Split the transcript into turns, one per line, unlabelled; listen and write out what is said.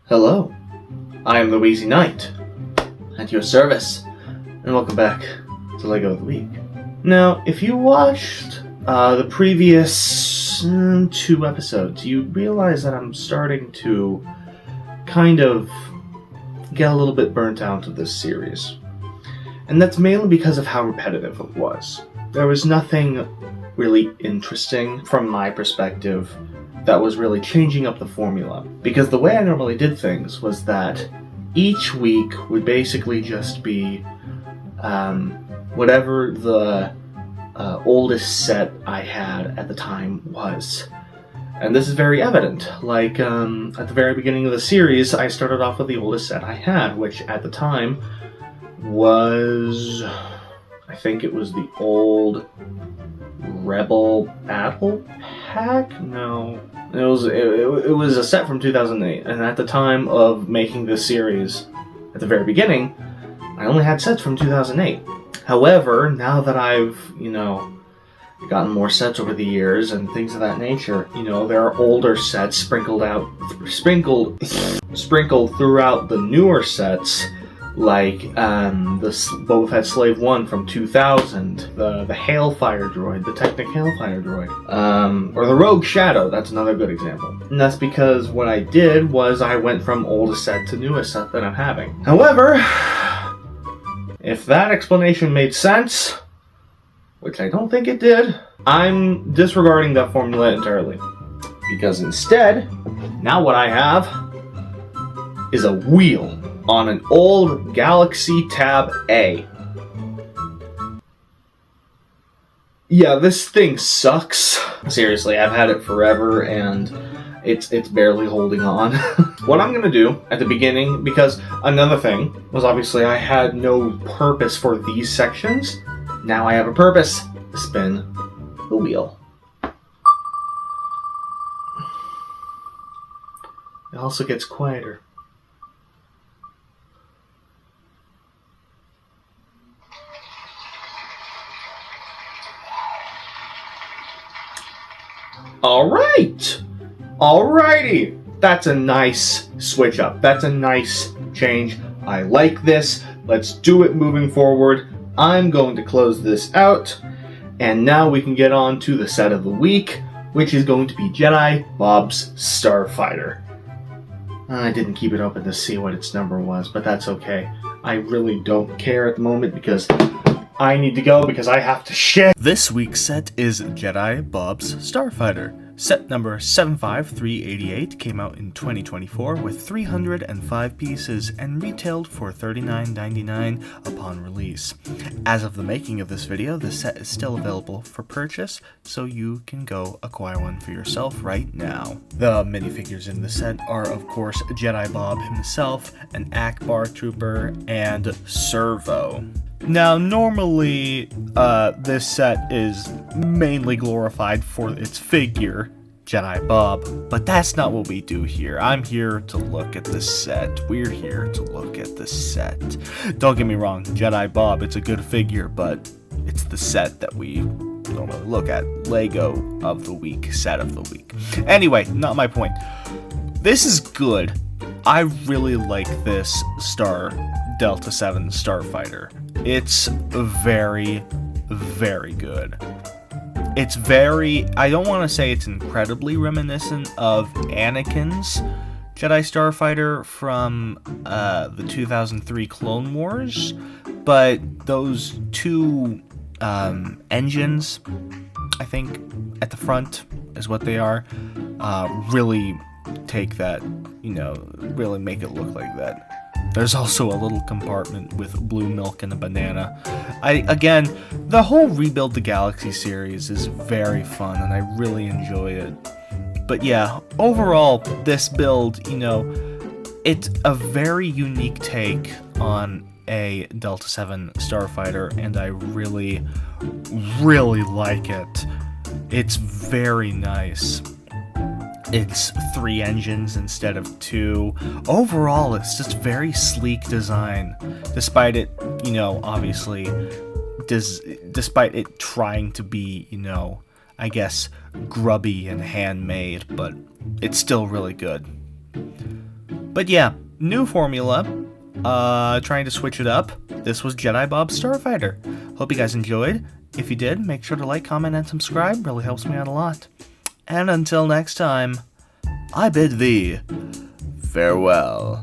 Hello, I am the Wheezy Knight, at your service, and welcome back to LEGO of the Week. Now, if you watched the previous 2 episodes, you realize that I'm starting to kind of get a little bit burnt out of this series. And that's mainly because of how repetitive it was. There was nothing really interesting from my perspective that was really changing up the formula. Because the way I normally did things was that each week would basically just be whatever the oldest set I had at the time was. And this is very evident. Like, at the very beginning of the series, I started off with the oldest set I had, which at the time was, I think it was the old Rebel Battle Pack? No. It was a set from 2008, and at the time of making this series, at the very beginning, I only had sets from 2008. However, now that I've, gotten more sets over the years and things of that nature, there are older sets sprinkled throughout the newer sets, like the Boba Fett Slave 1 from 2000, the Hailfire droid, the Technic Hailfire droid, or the Rogue Shadow, that's another good example. And that's because what I did was I went from oldest set to newest set that I'm having. However, if that explanation made sense, which I don't think it did, I'm disregarding that formula entirely. Because instead, now what I have is a wheel on an old Galaxy Tab A. Yeah, this thing sucks. Seriously, I've had it forever and it's barely holding on. What I'm gonna do at the beginning, because another thing was obviously I had no purpose for these sections. Now I have a purpose: to spin the wheel. It also gets quieter. Alrighty! That's a nice switch up. That's a nice change. I like this. Let's do it moving forward. I'm going to close this out, and now we can get on to the set of the week, which is going to be Jedi Bob's Starfighter. I didn't keep it open to see what its number was, but that's okay. I really don't care at the moment because I need to go because I have to shit.
This week's set is Jedi Bob's Starfighter. Set number 75388 came out in 2024 with 305 pieces and retailed for $39.99 upon release. As of the making of this video, the set is still available for purchase, so you can go acquire one for yourself right now. The minifigures in the set are, of course, Jedi Bob himself, an Akbar Trooper, and Servo. Now, normally, this set is mainly glorified for its figure, Jedi Bob, but that's not what we do here. I'm here to look at the set. We're here to look at the set. Don't get me wrong, Jedi Bob, it's a good figure, but it's the set that we normally look at. LEGO of the week, set of the week. Anyway, not my point. This is good. I really like this Delta 7 Starfighter. It's very, very good. It's very, I don't want to say it's incredibly reminiscent of Anakin's Jedi Starfighter from the 2003 Clone Wars, but those two engines, I think, at the front is what they are, really take that, really make it look like that. There's also a little compartment with blue milk and a banana. Again, the whole Rebuild the Galaxy series is very fun, and I really enjoy it. But yeah, overall, this build, it's a very unique take on a Delta 7 Starfighter, and I really, really like it. It's very nice. It's 3 engines instead of 2. Overall, it's just very sleek design, despite it, obviously, despite it trying to be, I guess, grubby and handmade, but it's still really good. But yeah, new formula. Trying to switch it up. This was Jedi Bob's Starfighter. Hope you guys enjoyed. If you did, make sure to like, comment, and subscribe. Really helps me out a lot. And until next time, I bid thee farewell.